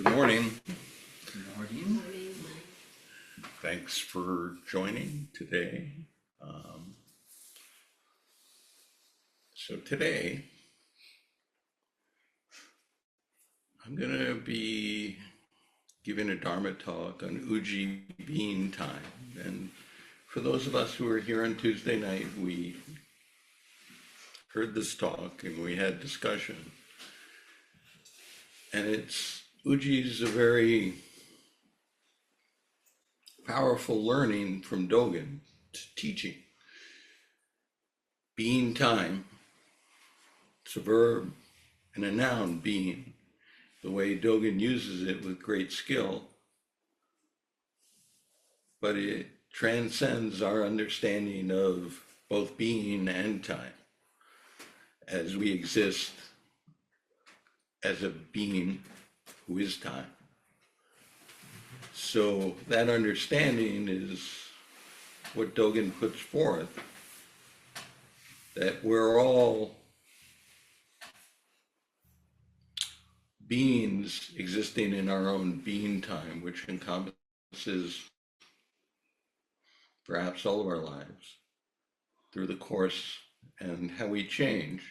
Good morning. Good morning. Thanks for joining today. So today, I'm going to be giving a Dharma talk on Uji being time. And for those of us who were here on Tuesday night, we heard this talk and we had discussion. And Uji is a very powerful learning from Dōgen to teaching. Being time, it's a verb and a noun, being. The way Dōgen uses it with great skill, but it transcends our understanding of both being and time as we exist as a being who is time. So that understanding is what Dōgen puts forth, that we're all beings existing in our own being time, which encompasses perhaps all of our lives through the course and how we change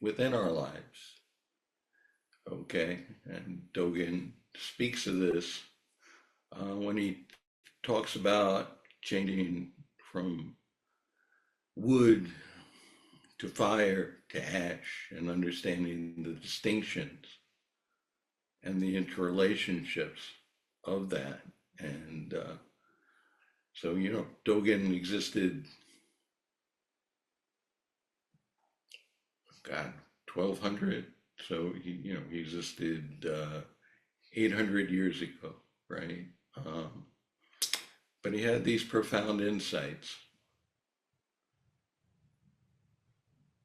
within our lives. Okay, and Dōgen speaks of this when he talks about changing from wood to fire to ash and understanding the distinctions and the interrelationships of that. And so, Dōgen existed, 1200. So he existed 800 years ago, right? But he had these profound insights.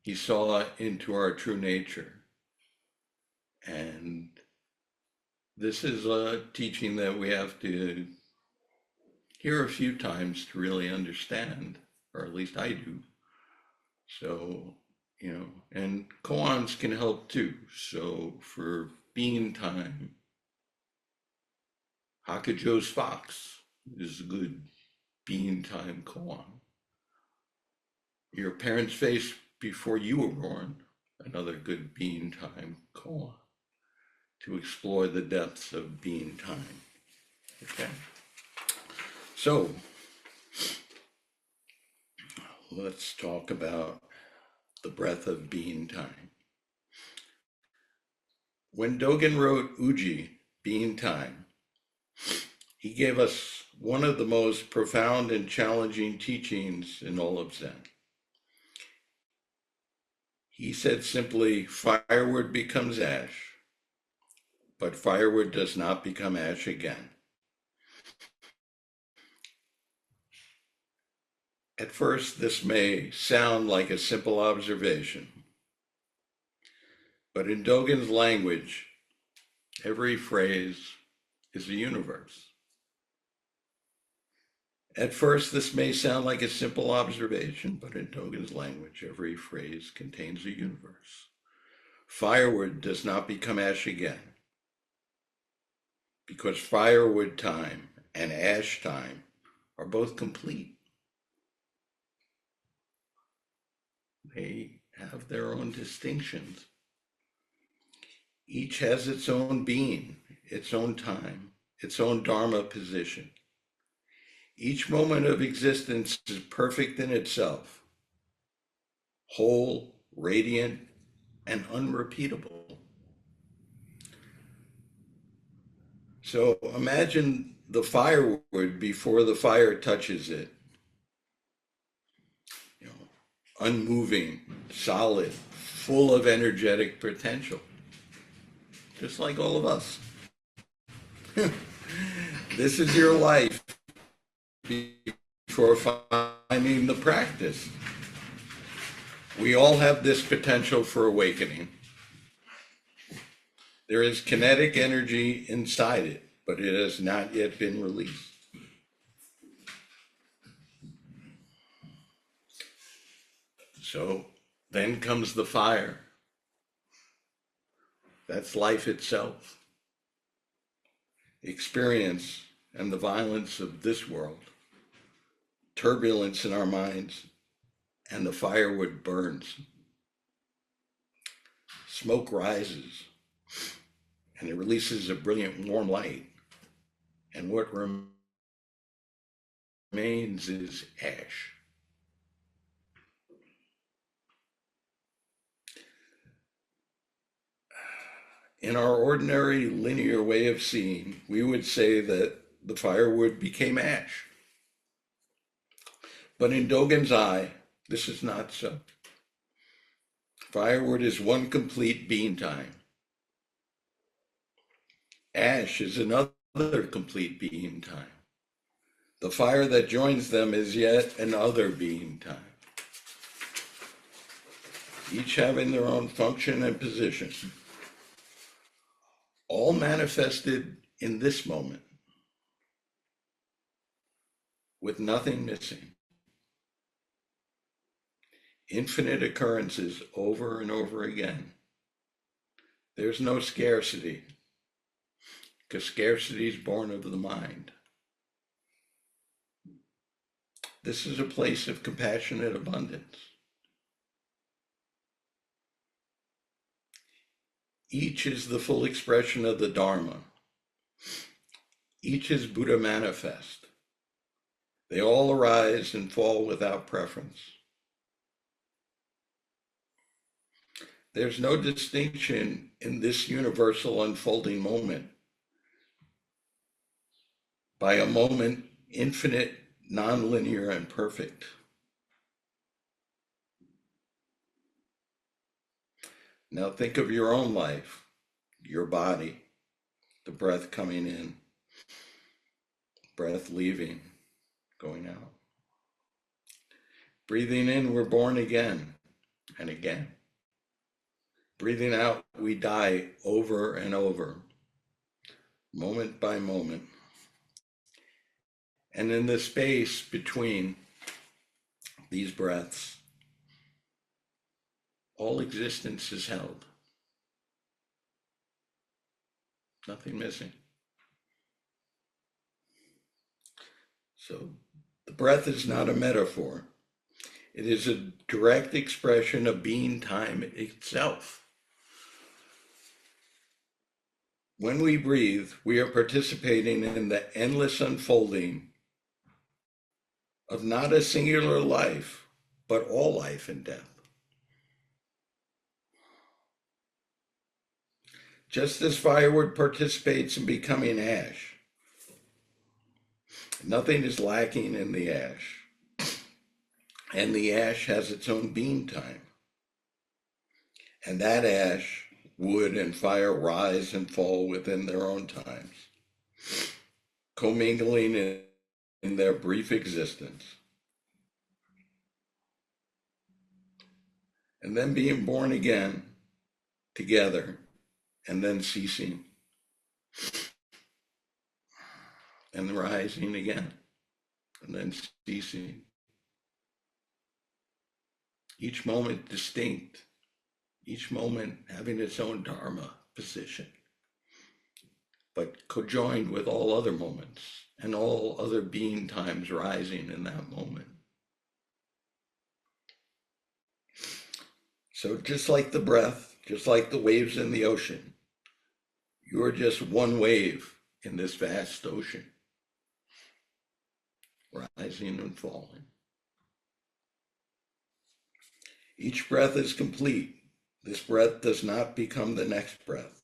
He saw into our true nature. And this is a teaching that we have to hear a few times to really understand, or at least I do. So, and koans can help too. So for being time, Hakujo's fox is a good being time koan. Your parents' face before you were born, another good being time koan, to explore the depths of being time. Okay, so let's talk about the breath of being time. When Dōgen wrote Uji, Being Time, he gave us one of the most profound and challenging teachings in all of Zen. He said simply, firewood becomes ash, but firewood does not become ash again. At first, this may sound like a simple observation, but in Dōgen's language, every phrase is a universe. At first, this may sound like a simple observation, but in Dōgen's language, every phrase contains a universe. Firewood does not become ash again, because firewood time and ash time are both complete. They have their own distinctions. Each has its own being, its own time, its own Dharma position. Each moment of existence is perfect in itself, whole, radiant, and unrepeatable. So imagine the firewood before the fire touches it. Unmoving, solid, full of energetic potential, just like all of us. This is your life before finding the practice. We all have this potential for awakening. There is kinetic energy inside it, but it has not yet been released. So then comes the fire. That's life itself. experience, and the violence of this world, turbulence in our minds, and the firewood burns. Smoke rises, and it releases a brilliant warm light, and what remains is ash. In our ordinary linear way of seeing, we would say that the firewood became ash. But in Dogen's eye, this is not so. Firewood is one complete being time. Ash is another complete being time. The fire that joins them is yet another being time. Each having their own function and position, all manifested in this moment, with nothing missing. Infinite occurrences over and over again. There's no scarcity, because scarcity is born of the mind. This is a place of compassionate abundance. Each is the full expression of the Dharma. Each is Buddha manifest. They all arise and fall without preference. There's no distinction in this universal unfolding moment. By a moment, infinite, nonlinear, and perfect. Now think of your own life, your body, the breath coming in, breath leaving, going out. Breathing in, we're born again and again. Breathing out, we die over and over, moment by moment. And in the space between these breaths, all existence is held. Nothing missing. So the breath is not a metaphor. It is a direct expression of being time itself. When we breathe, we are participating in the endless unfolding of not a singular life, but all life and death. Just as firewood participates in becoming ash, nothing is lacking in the ash, and the ash has its own being time. And that ash, wood, and fire rise and fall within their own times, commingling in their brief existence, and then being born again together, and then ceasing, and rising again, and then ceasing. Each moment distinct, each moment having its own Dharma position, but conjoined with all other moments and all other being times rising in that moment. So just like the breath, just like the waves in the ocean, you are just one wave in this vast ocean, rising and falling. Each breath is complete. This breath does not become the next breath.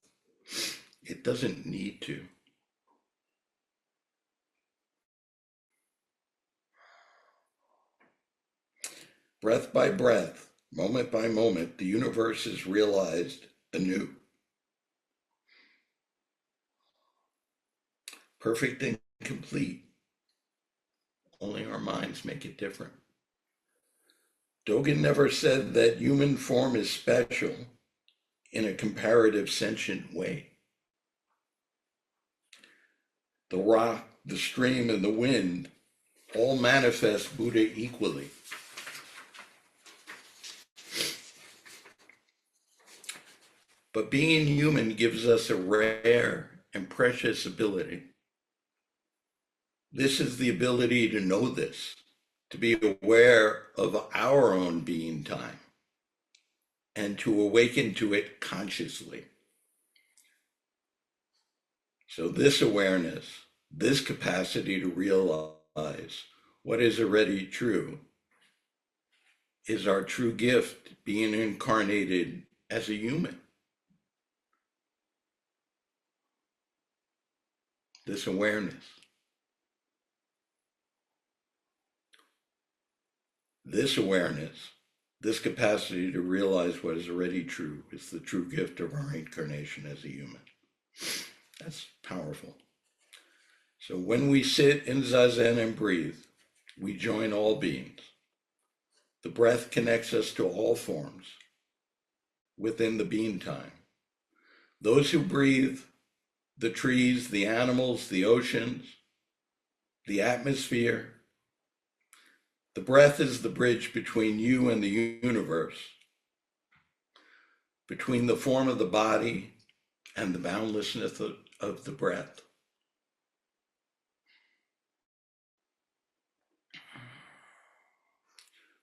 It doesn't need to. Breath by breath, moment by moment, the universe is realized anew. Perfect and complete. Only our minds make it different. Dōgen never said that human form is special in a comparative sentient way. The rock, the stream, and the wind all manifest Buddha equally. But being human gives us a rare and precious ability. This is the ability to know this, to be aware of our own being time, and to awaken to it consciously. So this awareness, this capacity to realize what is already true, is our true gift, being incarnated as a human. This awareness. This awareness, this capacity to realize what is already true, is the true gift of our incarnation as a human. That's powerful. So when we sit in Zazen and breathe, we join all beings. The breath connects us to all forms within the being time. Those who breathe, the trees, the animals, the oceans, the atmosphere. The breath is the bridge between you and the universe, between the form of the body and the boundlessness of the breath.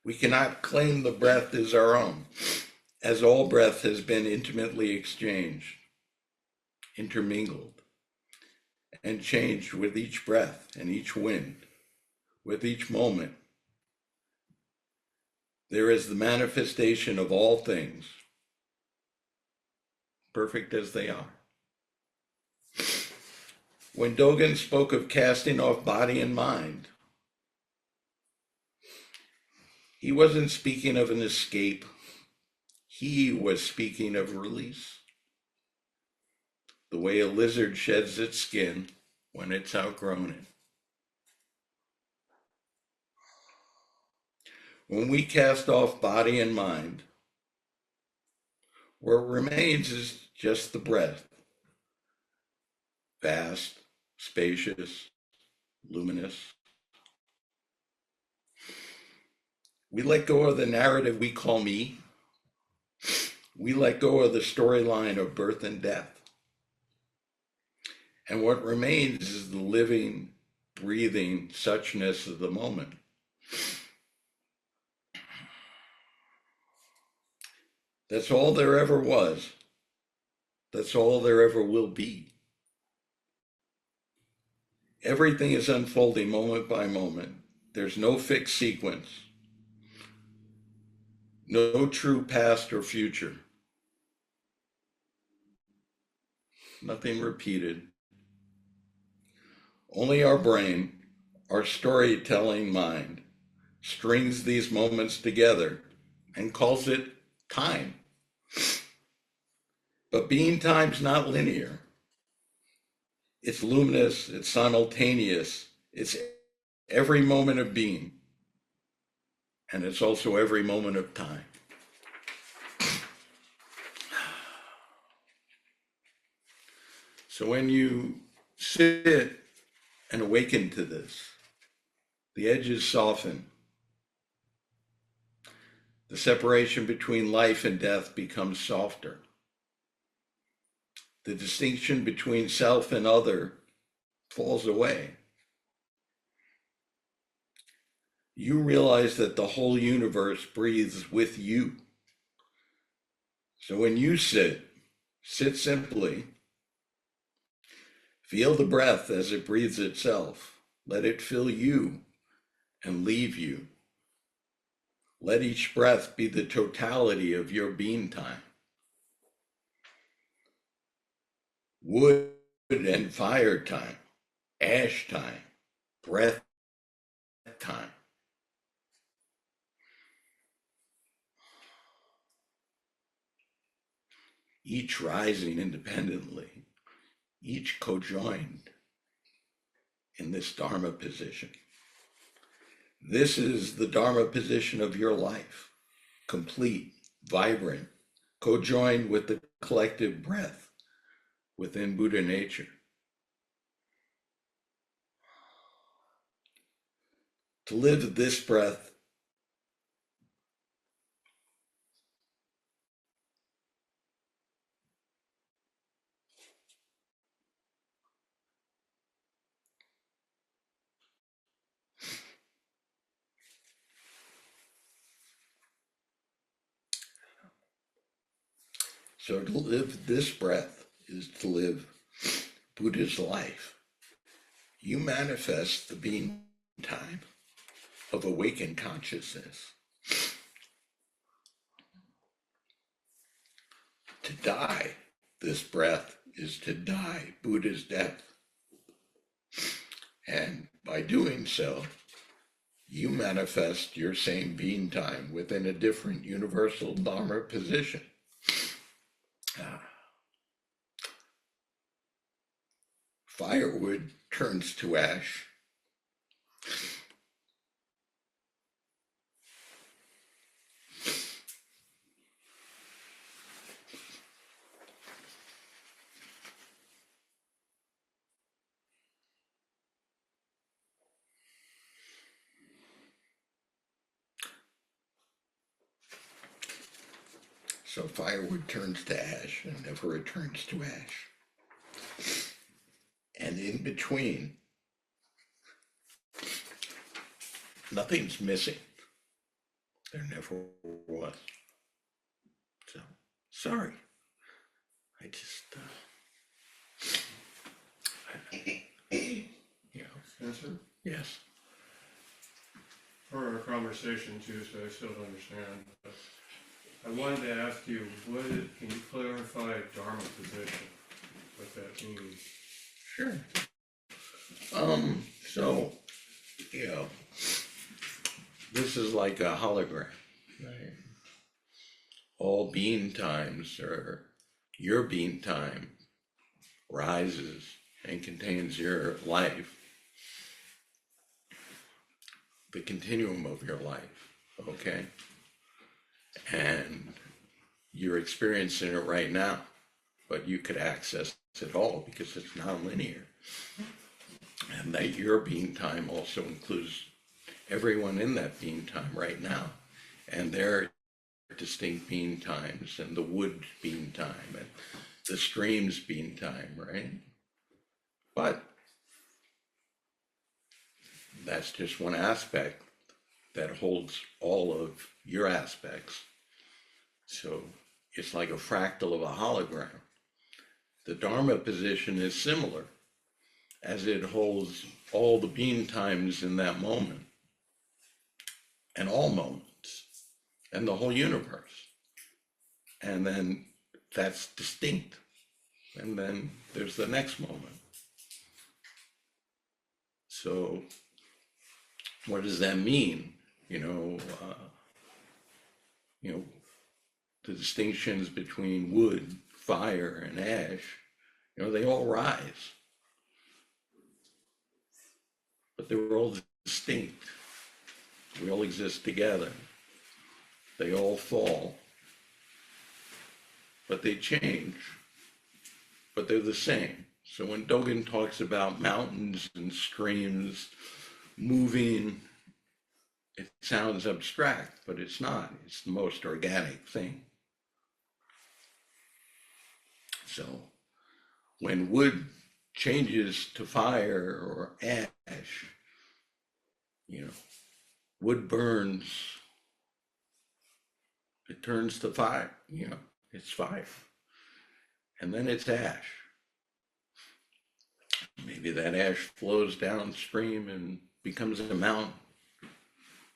We cannot claim the breath as our own, as all breath has been intimately exchanged, intermingled, and changed with each breath and each wind, with each moment. There is the manifestation of all things, perfect as they are. When Dōgen spoke of casting off body and mind, he wasn't speaking of an escape. He was speaking of release. The way a lizard sheds its skin when it's outgrown it. When we cast off body and mind, what remains is just the breath. Vast, spacious, luminous. We let go of the narrative we call me. We let go of the storyline of birth and death. And what remains is the living, breathing suchness of the moment. That's all there ever was. That's all there ever will be. Everything is unfolding moment by moment. There's no fixed sequence. No true past or future. Nothing repeated. Only our brain, our storytelling mind, strings these moments together and calls it time. But being time's not linear. It's luminous, it's simultaneous, it's every moment of being, and it's also every moment of time. So when you sit and awaken to this, the edges soften. The separation between life and death becomes softer. The distinction between self and other falls away. You realize that the whole universe breathes with you. So when you sit simply. Feel the breath as it breathes itself. Let it fill you and leave you. Let each breath be the totality of your being time. Wood and fire time, ash time, breath time. Each rising independently, each co-joined in this Dharma position. This is the Dharma position of your life, complete, vibrant, co-joined with the collective breath within Buddha nature. To live this breath So to live this breath is to live Buddha's life. You manifest the being time of awakened consciousness. To die this breath is to die Buddha's death. And by doing so, you manifest your same being time within a different universal Dharma position. Firewood turns to ash. So firewood turns to ash and never returns to ash. And in between, nothing's missing. There never was. So, sorry. I just, Spencer, yes. for our conversation too, so I still don't understand. But I wanted to ask you, can you clarify Dharma position? What that means? Sure. So, this is like a hologram, right? All being times or your being time rises and contains your life, the continuum of your life, okay? And you're experiencing it right now, but you could access it all because it's non-linear. And that your being time also includes everyone in that being time right now, and their distinct being times, and the wood being time, and the streams being time, right? But that's just one aspect that holds all of your aspects. So it's like a fractal of a hologram. The Dharma position is similar, as it holds all the being times in that moment, and all moments, and the whole universe. And then that's distinct. And then there's the next moment. So what does that mean? The distinctions between wood, fire, and ash, they all rise, but they're all distinct. We all exist together. They all fall, but they change, but they're the same. So when Dōgen talks about mountains and streams moving, it sounds abstract, but it's not. It's the most organic thing. So when wood changes to fire or ash, wood burns, it turns to fire, it's fire. And then it's ash. Maybe that ash flows downstream and becomes a mountain,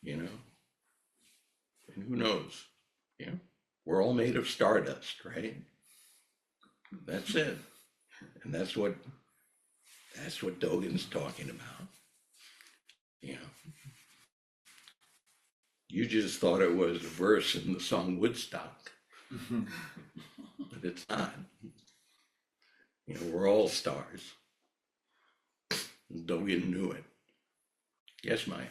and who knows, we're all made of stardust, right? That's it. And that's what Dogen's talking about. You just thought it was a verse in the song Woodstock, but it's not. We're all stars. Dogen knew it. Yes, Maya.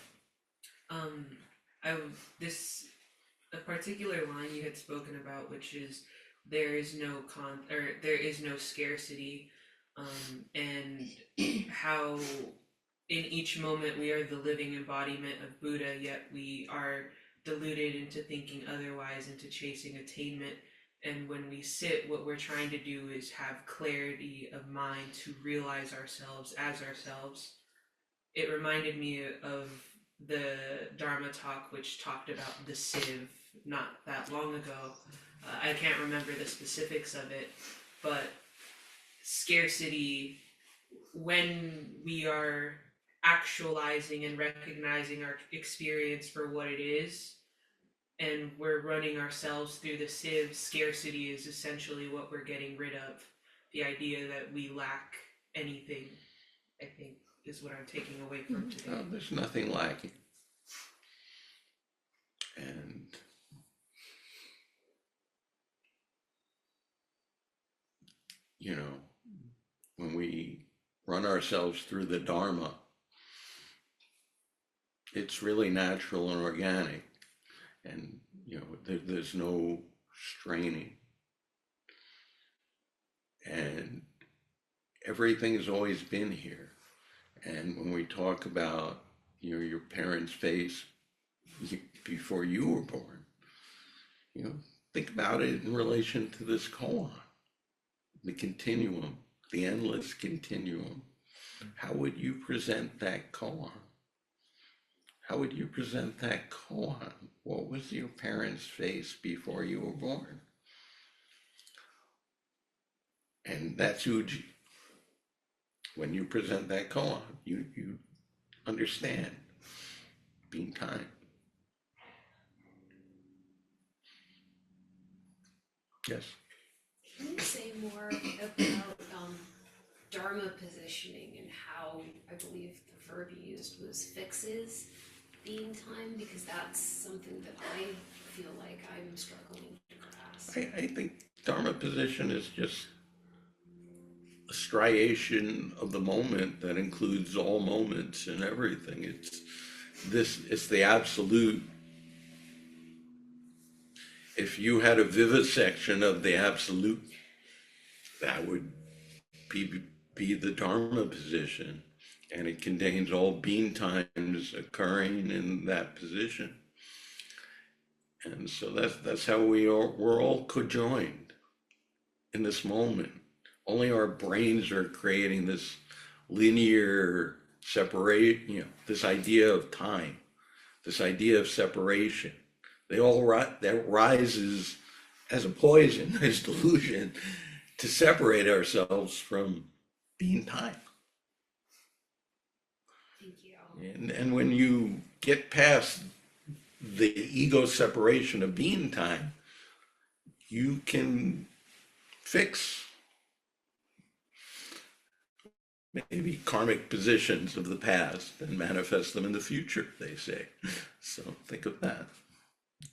A particular line you had spoken about, which is there is no scarcity, and how in each moment we are the living embodiment of Buddha, yet we are deluded into thinking otherwise, into chasing attainment. And when we sit, what we're trying to do is have clarity of mind to realize ourselves as ourselves. It reminded me of the Dharma talk, which talked about the sieve not that long ago. I can't remember the specifics of it, but scarcity, when we are actualizing and recognizing our experience for what it is, and we're running ourselves through the sieve, scarcity is essentially what we're getting rid of. The idea that we lack anything, I think, is what I'm taking away from today. No, there's nothing lacking. And you know, when we run ourselves through the Dharma, it's really natural and organic. And, you know, there's no straining. And everything's always been here. And when we talk about, you know, your parents' face before you were born, you know, think about it in relation to this koan, the continuum, the endless continuum. How would you present that koan? How would you present that koan? What was your parents' face before you were born? And that's Uji. When you present that koan, you understand being time. Yes. Can you say more about Dharma positioning and how I believe the verb you used was fixes being time? Because that's something that I feel like I'm struggling to grasp. I think Dharma position is just a striation of the moment that includes all moments and everything. It's the absolute. If you had a vivisection of the absolute, that would be the Dharma position, and it contains all being times occurring in that position. And so that's how we're all conjoined in this moment. Only our brains are creating this linear separate, you know, this idea of time, this idea of separation. That rises as a poison, as delusion, to separate ourselves from being time. Thank you. And when you get past the ego separation of being time, you can fix maybe karmic positions of the past and manifest them in the future, they say. So think of that.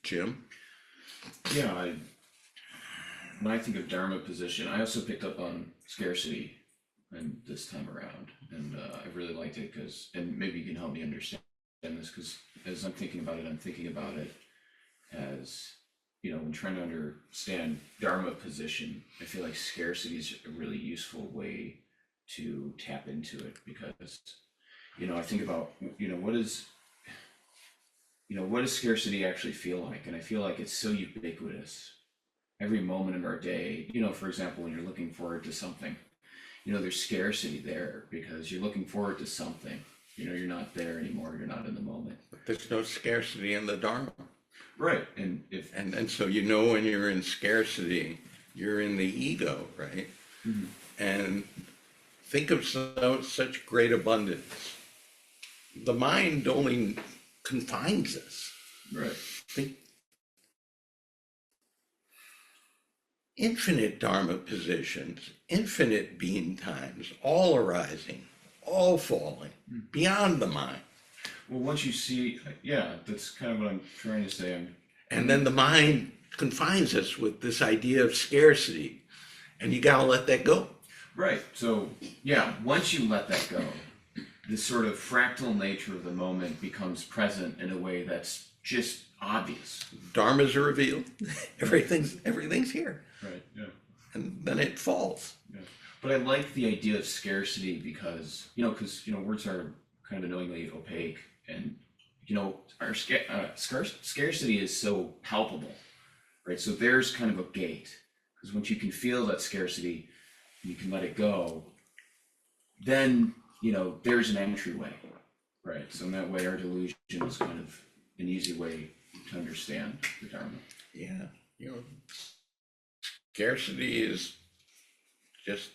Jim? Yeah, when I think of Dharma position, I also picked up on scarcity and this time around, and I really liked it because, and maybe you can help me understand this, because as I'm thinking about it as, you know, when trying to understand Dharma position, I feel like scarcity is a really useful way to tap into it, because, you know, I think about, what does scarcity actually feel like? And I feel like it's so ubiquitous. Every moment of our day, for example, when you're looking forward to something, there's scarcity there because you're looking forward to something. You're not there anymore. You're not in the moment. But there's no scarcity in the Dharma. Right. And if and so when you're in scarcity, you're in the ego, right? Mhm. And think of such great abundance. The mind only confines us. right. Think infinite Dharma positions, infinite being times, all arising, all falling, beyond the mind. Well, once you see, yeah, that's kind of what I'm trying to say. And then the mind confines us with this idea of scarcity, and you gotta let that go. Right. So, yeah, once you let that go, this sort of fractal nature of the moment becomes present in a way that's just obvious. Dharma's are revealed. Everything's here. Right. Yeah. And then it falls. Yeah. But I like the idea of scarcity because, words are kind of annoyingly opaque, and our scarcity is so palpable, right? So there's kind of a gate, because once you can feel that scarcity, you can let it go, then there's an entryway, Right, so in that way, our delusion is kind of an easy way to understand the Dharma. Yeah, you know, scarcity is just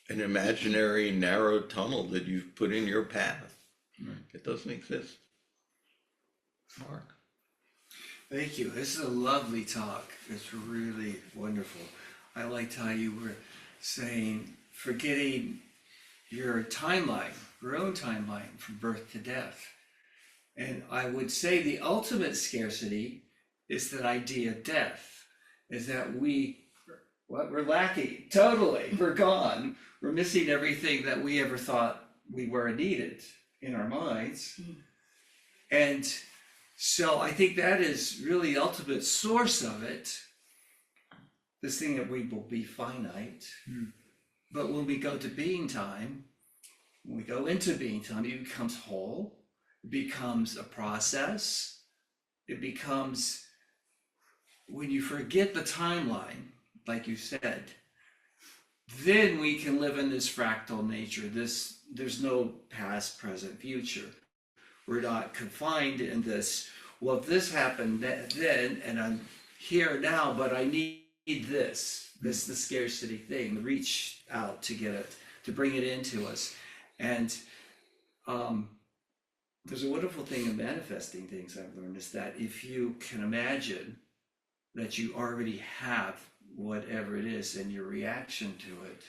an imaginary narrow tunnel that you've put in your path. Right. It doesn't exist. Mark. Thank you. This is a lovely talk. It's really wonderful. I liked how you were saying forgetting your timeline, your own timeline from birth to death. And I would say the ultimate scarcity is that idea of death, is that we're lacking totally. We're gone. We're missing everything that we ever thought we were needed in our minds. And so I think that is really the ultimate source of it. This thing that we will be finite. But when we go to being time, when we go into being time, it becomes whole. It becomes a process. It becomes, when you forget the timeline, like you said, then we can live in this fractal nature. There's no past, present, future. We're not confined in this, well, if this happened then, and I'm here now, but I need this. This is the scarcity thing, reach out to get it, to bring it into us. And there's a wonderful thing in manifesting things I've learned is that if you can imagine that you already have whatever it is and your reaction to it,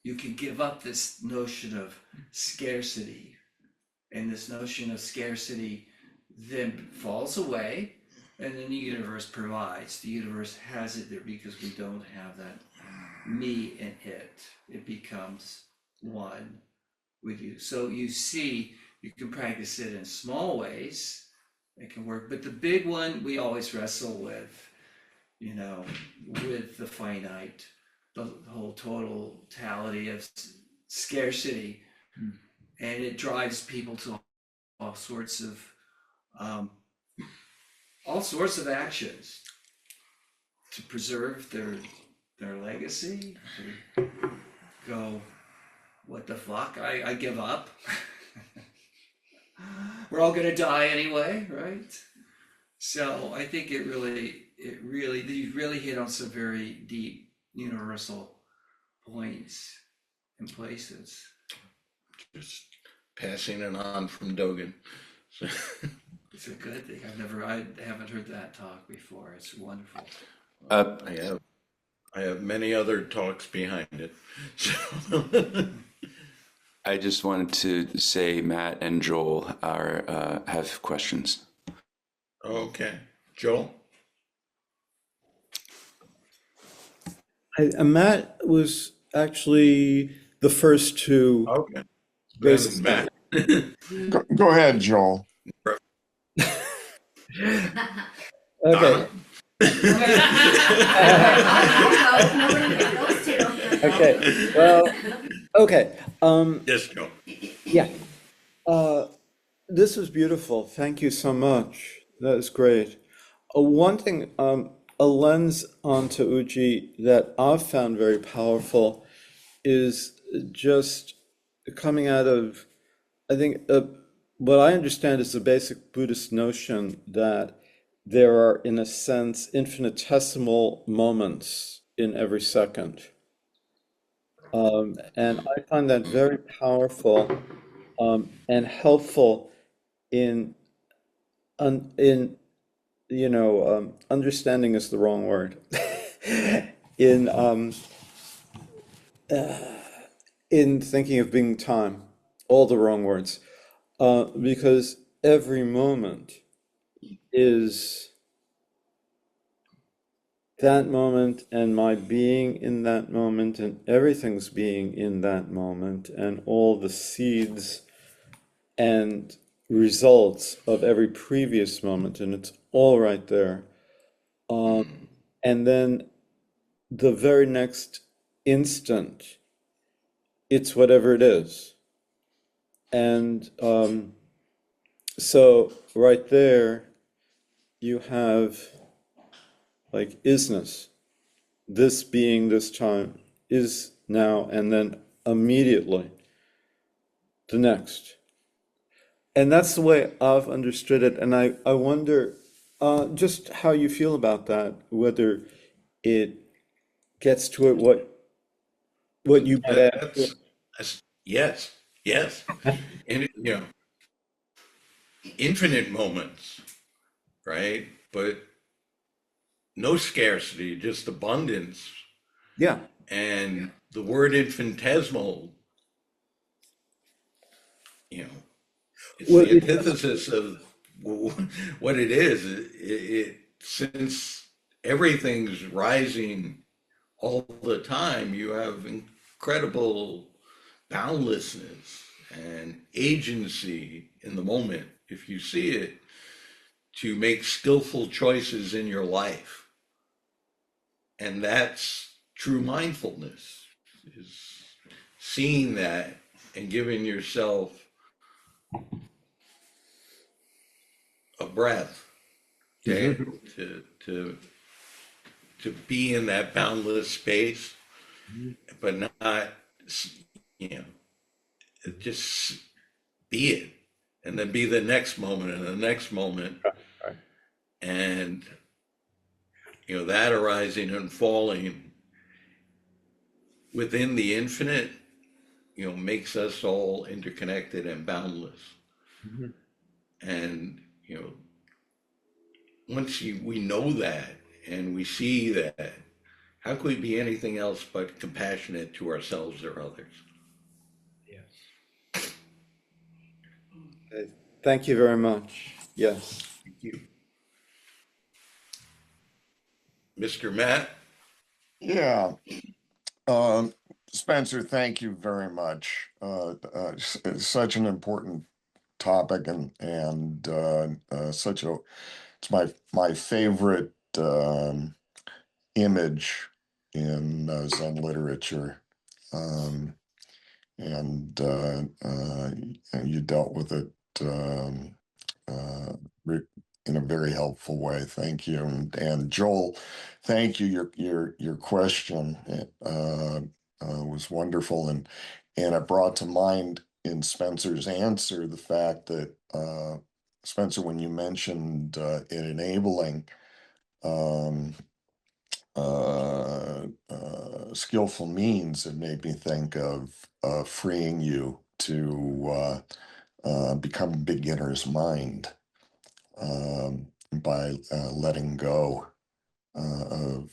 you can give up this notion of scarcity. And this notion of scarcity then falls away, and then the universe provides. The universe has it there because we don't have that me and it. It becomes one with you. So you see, you can practice it in small ways. It can work. But the big one we always wrestle with, with the finite, the whole totality of scarcity. And it drives people to all sorts of actions to preserve their legacy, to go, what the fuck, I give up. We're all gonna die anyway, right? So I think you really hit on some very deep universal points and places. Just passing it on from Dōgen. So, It's a good thing. I haven't heard that talk before. It's wonderful. I have many other talks behind it. So I just wanted to say Matt and Joel have questions. okay, Joel. Matt was actually the first to Okay. raise his Matt. Go ahead, Joel. Okay. Okay. Well. Okay. Yes, Joel. Yeah. This was beautiful. Thank you so much. That is great. One thing, a lens onto Uji that I've found very powerful is just coming out of, I think, what I understand is the basic Buddhist notion that there are, in a sense, infinitesimal moments in every second. And I find that very powerful and helpful in understanding is the wrong word. In thinking of being time, all the wrong words, because every moment is that moment and my being in that moment and everything's being in that moment and all the seeds and results of every previous moment, and it's all right there. And then the very next instant, it's whatever it is. And so right there, you have like isness. This being this time is now, and then immediately the next. And that's the way I've understood it. And I wonder just how you feel about that, whether it gets to it what you might add to it. That's yes, yes. And, infinite moments, right? But no scarcity, just abundance. Yeah. And the word infinitesimal, you know, it's Well, the antithesis of what it is. Since everything's rising all the time, you have incredible boundlessness and agency in the moment, if you see it, to make skillful choices in your life. And that's true mindfulness, is seeing that and giving yourself a breath, okay, to be in that boundless space, but not, you know, just be it, and then be the next moment and the next moment, and that arising and falling within the infinite, makes us all interconnected and boundless. And once we know that and we see that, how could we be anything else but compassionate to ourselves or others? Thank you very much. Yes. Thank you. Mr. Matt? Yeah. Spencer, thank you very much. It's such an important topic, and such a it's my favorite image in Zen literature. Um, and you dealt with it um, uh, re- in a very helpful way. Thank you, and Joel, thank you. Your question was wonderful, and it brought to mind in Spencer's answer the fact that Spencer, when you mentioned it enabling. Um, Skillful means, it made me think of freeing you to become a beginner's mind by letting go of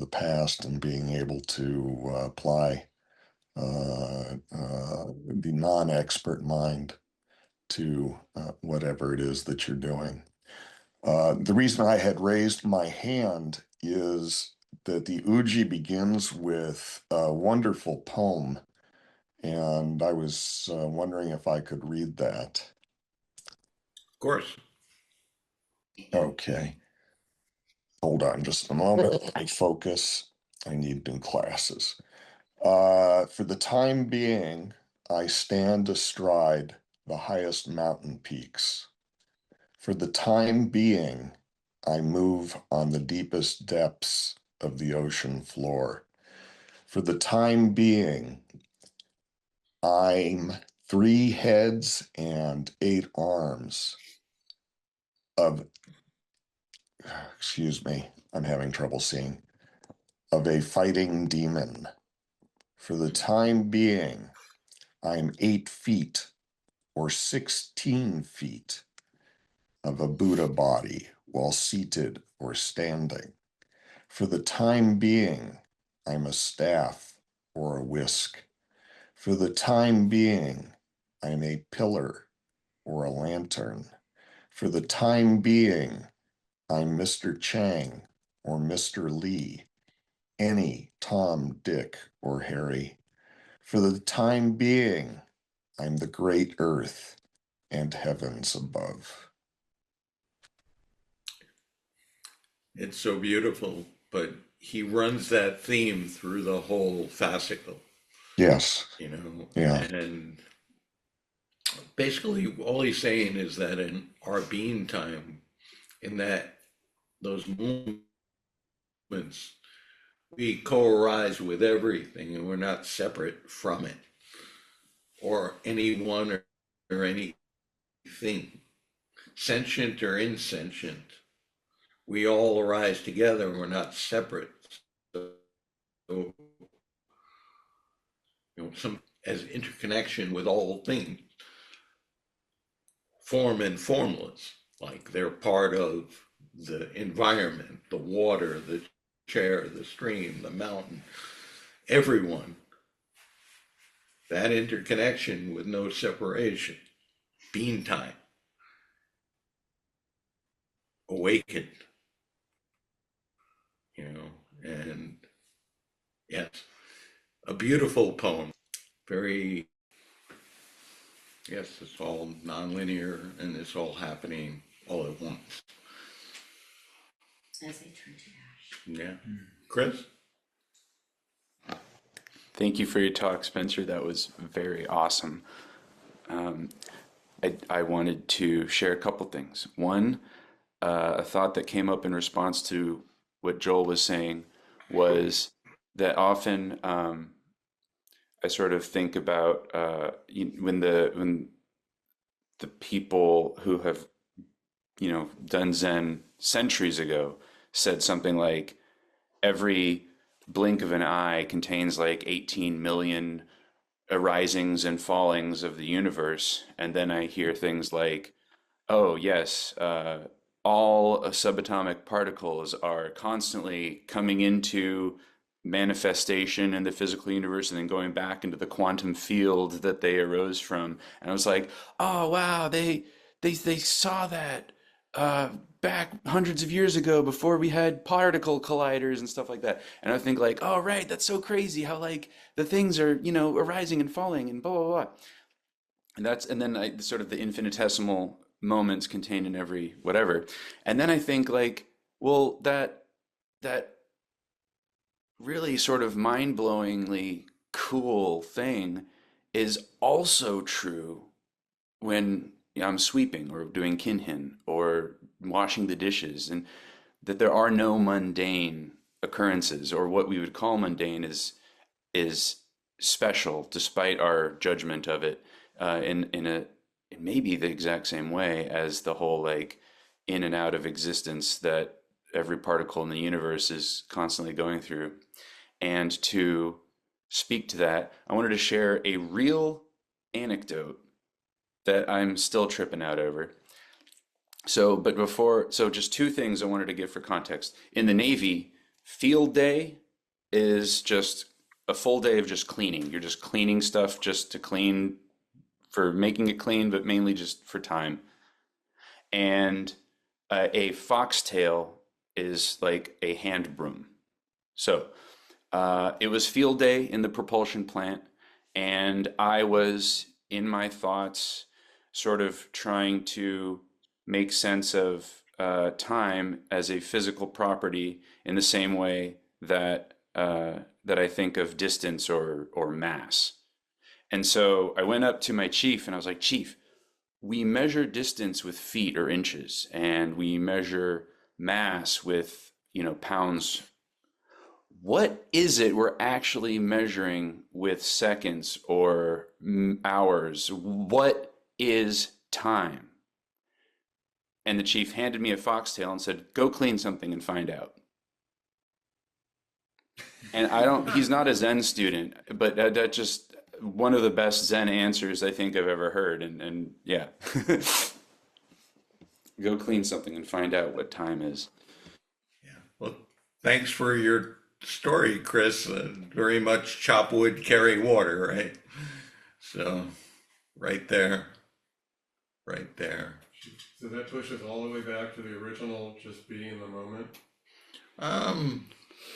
the past and being able to apply the non-expert mind to whatever it is that you're doing. The reason I had raised my hand is that the Uji begins with a wonderful poem, and I was wondering if I could read that. Of course. Okay, hold on just a moment. I focus. I need new glasses. For the time being, I stand astride the highest mountain peaks. For the time being, I move on the deepest depths of the ocean floor. For the time being, I'm 3 heads and 8 arms of, excuse me, I'm having trouble seeing, of a fighting demon. For the time being, I'm 8 feet or 16 feet of a Buddha body while seated or standing. For the time being, I'm a staff or a whisk. For the time being, I'm a pillar or a lantern. For the time being, I'm Mr. Chang or Mr. Lee, any Tom, Dick, or Harry. For the time being, I'm the great earth and heavens above. It's so beautiful, but he runs that theme through the whole fascicle, Yes, yeah, and basically all he's saying is that in our being time, in those moments, we co-arise with everything and we're not separate from it or anyone or anything. thing, sentient or insentient. We all arise together, we're not separate. So, some as interconnection with all things, form and formless, like they're part of the environment, the water, the chair, the stream, the mountain, everyone. That interconnection with no separation, being time, awakened, and yes, a beautiful poem. Very, yes, it's all nonlinear and it's all happening all at once. As they turn to ash. Yeah. Chris? Thank you for your talk, Spencer. That was very awesome. I wanted to share a couple things. One, a thought that came up in response to what Joel was saying was that often I sort of think about when the people who have done Zen centuries ago said something like every blink of an eye contains like 18 million arisings and fallings of the universe, and then I hear things like, oh yes, all subatomic particles are constantly coming into manifestation in the physical universe and then going back into the quantum field that they arose from. And I was like, oh wow, they saw that back hundreds of years ago before we had particle colliders and stuff like that. And I think like, oh right, that's so crazy how like the things are arising and falling and blah blah blah. And then sort of the infinitesimal moments contained in every whatever. And then I think like, well, that really sort of mind-blowingly cool thing is also true when I'm sweeping or doing kinhin or washing the dishes, and that there are no mundane occurrences, or what we would call mundane is special despite our judgment of it in maybe the exact same way as the whole like in and out of existence that every particle in the universe is constantly going through. And to speak to that, I wanted to share a real anecdote that I'm still tripping out over. So just two things I wanted to give for context. In the Navy, field day is just a full day of just cleaning. You're just cleaning stuff just to clean, for making it clean, but mainly just for time. And a foxtail is like a hand broom. So it was field day in the propulsion plant, and I was in my thoughts sort of trying to make sense of time as a physical property in the same way that I think of distance or mass. And so I went up to my chief and I was like, Chief, we measure distance with feet or inches, and we measure mass with, pounds. What is it we're actually measuring with seconds or hours? What is time? And the chief handed me a foxtail and said, go clean something and find out. And he's not a Zen student, but that just one of the best Zen answers I think I've ever heard. And yeah, go clean something and find out what time is. Yeah. Well, thanks for your story, Chris. Very much chop wood, carry water, right? So, right there. So that pushes all the way back to the original, just be in the moment.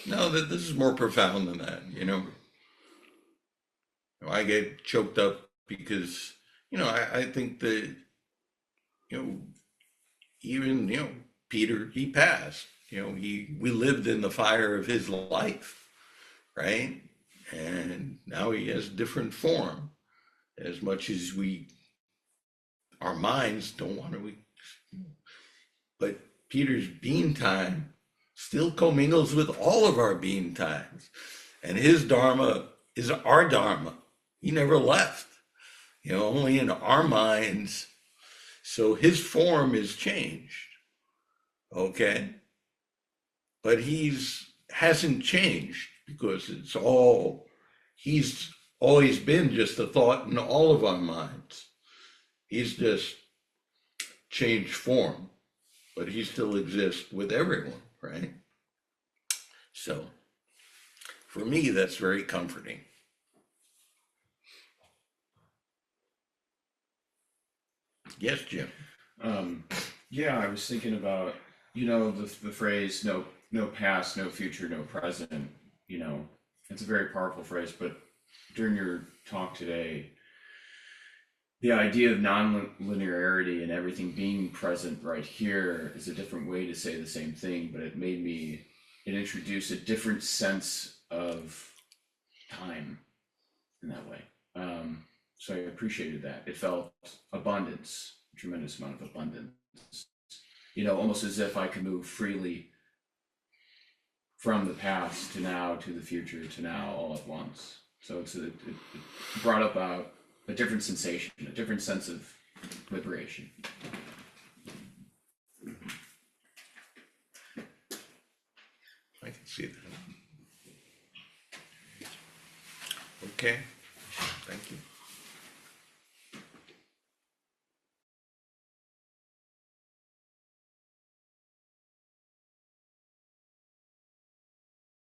No, this is more profound than that. I get choked up because I think that even Peter, he passed. We lived in the fire of his life, right? And now he has different form. As much as our minds don't want to, but Peter's being time still commingles with all of our being times, and his dharma is our dharma. He never left. Only in our minds So his form is changed, okay? But hasn't changed because he's always been just a thought in all of our minds. He's just changed form, but he still exists with everyone, right? So for me, that's very comforting. Yes, Jim. Yeah, I was thinking about, the phrase no past, no future, no present. It's a very powerful phrase, but during your talk today, the idea of non-linearity and everything being present right here is a different way to say the same thing, but it introduced a different sense of time in that way. So I appreciated that. It felt abundance, a tremendous amount of abundance. Almost as if I could move freely from the past to now to the future to now all at once. So it brought up a different sensation, a different sense of liberation. I can see that. Okay, thank you.